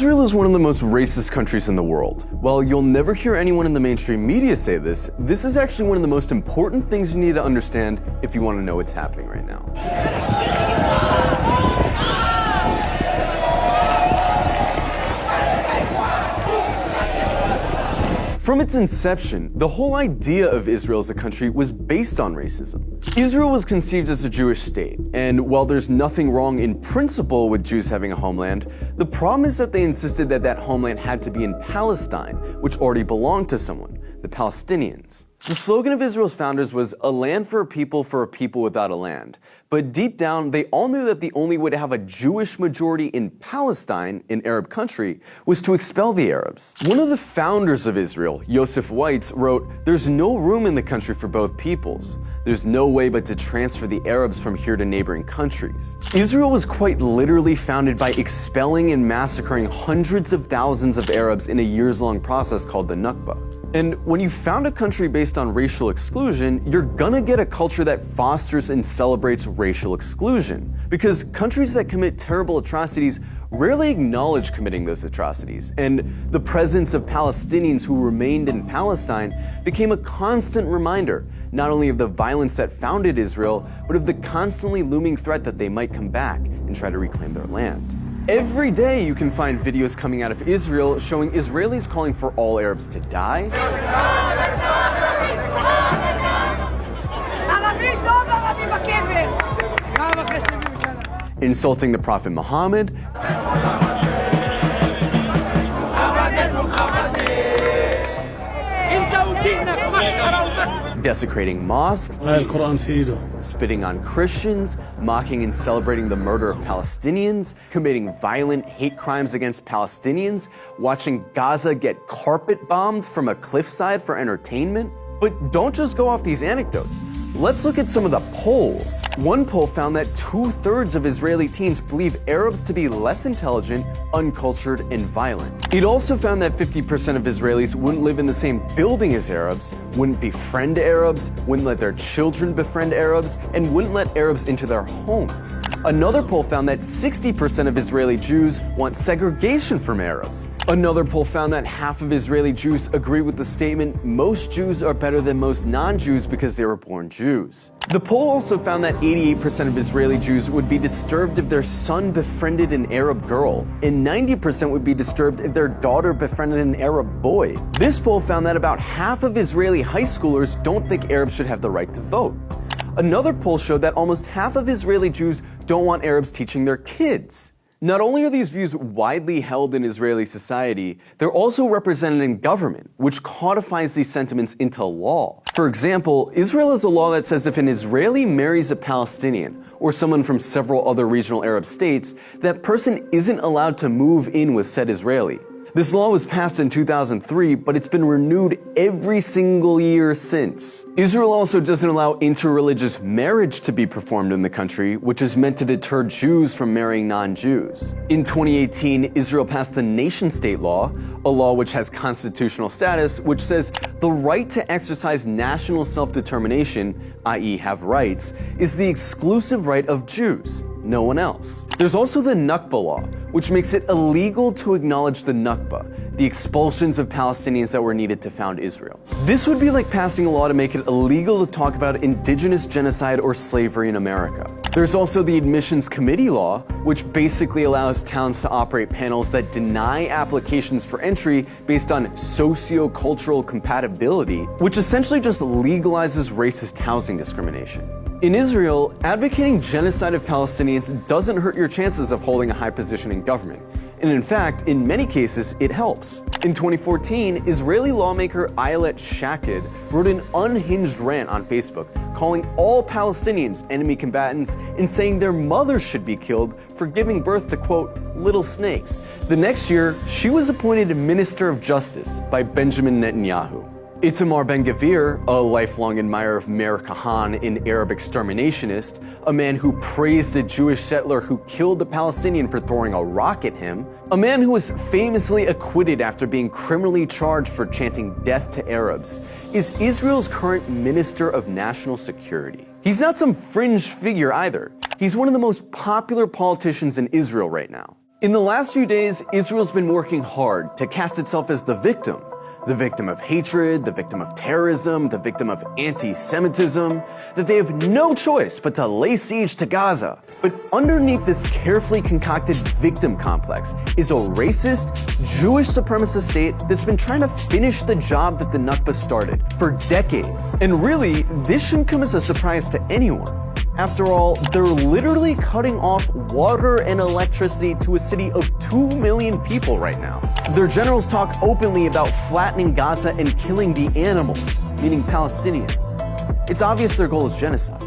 Israel is one of the most racist countries in the world. While you'll never hear anyone in the mainstream media say this, this is actually one of the most important things you need to understand if you want to know what's happening right now. From its inception, the whole idea of Israel as a country was based on racism. Israel was conceived as a Jewish state, and while there's nothing wrong in principle with Jews having a homeland, the problem is that they insisted that that homeland had to be in Palestine, which already belonged to someone, the Palestinians. The slogan of Israel's founders was "a land for a people without a land." But deep down, they all knew that the only way to have a Jewish majority in Palestine, an Arab country, was to expel the Arabs. One of the founders of Israel, Yosef Weitz, wrote, "There's no room in the country for both peoples. There's no way but to transfer the Arabs from here to neighboring countries." Israel was quite literally founded by expelling and massacring hundreds of thousands of Arabs in a years-long process called the Nakba. And when you found a country based on racial exclusion, you're gonna get a culture that fosters and celebrates racial exclusion. Because countries that commit terrible atrocities rarely acknowledge committing those atrocities. And the presence of Palestinians who remained in Palestine became a constant reminder, not only of the violence that founded Israel, but of the constantly looming threat that they might come back and try to reclaim their land. Every day you can find videos coming out of Israel showing Israelis calling for all Arabs to die, insulting the Prophet Muhammad, desecrating mosques, spitting on Christians, mocking and celebrating the murder of Palestinians, committing violent hate crimes against Palestinians, watching Gaza get carpet bombed from a cliffside for entertainment. But don't just go off these anecdotes. Let's look at some of the polls. One poll found that 2/3 of Israeli teens believe Arabs to be less intelligent, uncultured, and violent. It also found that 50% of Israelis wouldn't live in the same building as Arabs, wouldn't befriend Arabs, wouldn't let their children befriend Arabs, and wouldn't let Arabs into their homes. Another poll found that 60% of Israeli Jews want segregation from Arabs. Another poll found that half of Israeli Jews agree with the statement, "Most Jews are better than most non-Jews because they were born Jews." The poll also found that 88% of Israeli Jews would be disturbed if their son befriended an Arab girl, and 90% would be disturbed if their daughter befriended an Arab boy. This poll found that about half of Israeli high schoolers don't think Arabs should have the right to vote. Another poll showed that almost half of Israeli Jews don't want Arabs teaching their kids. Not only are these views widely held in Israeli society, they're also represented in government, which codifies these sentiments into law. For example, Israel has a law that says if an Israeli marries a Palestinian, or someone from several other regional Arab states, that person isn't allowed to move in with said Israeli. This law was passed in 2003, but it's been renewed every single year since. Israel also doesn't allow interreligious marriage to be performed in the country, which is meant to deter Jews from marrying non-Jews. In 2018, Israel passed the nation-state law, a law which has constitutional status, which says the right to exercise national self-determination, i.e. have rights, is the exclusive right of Jews, no one else. There's also the Nakba law, which makes it illegal to acknowledge the Nakba, the expulsions of Palestinians that were needed to found Israel. This would be like passing a law to make it illegal to talk about indigenous genocide or slavery in America. There's also the Admissions Committee law, which basically allows towns to operate panels that deny applications for entry based on socio-cultural compatibility, which essentially just legalizes racist housing discrimination. In Israel, advocating genocide of Palestinians doesn't hurt your chances of holding a high position in government. And in fact, in many cases, it helps. In 2014, Israeli lawmaker Ayelet Shaked wrote an unhinged rant on Facebook, calling all Palestinians enemy combatants and saying their mothers should be killed for giving birth to, quote, little snakes. The next year, she was appointed Minister of Justice by Benjamin Netanyahu. Itamar Ben-Gvir, a lifelong admirer of Meir Kahane, an Arab exterminationist, a man who praised a Jewish settler who killed a Palestinian for throwing a rock at him, a man who was famously acquitted after being criminally charged for chanting death to Arabs, is Israel's current Minister of National Security. He's not some fringe figure either. He's one of the most popular politicians in Israel right now. In the last few days, Israel's been working hard to cast itself as the victim of hatred, the victim of terrorism, the victim of anti-Semitism, that they have no choice but to lay siege to Gaza. But underneath this carefully concocted victim complex is a racist, Jewish supremacist state that's been trying to finish the job that the Nakba started for decades. And really, this shouldn't come as a surprise to anyone. After all, they're literally cutting off water and electricity to a city of 2 million people right now. Their generals talk openly about flattening Gaza and killing the animals, meaning Palestinians. It's obvious their goal is genocide.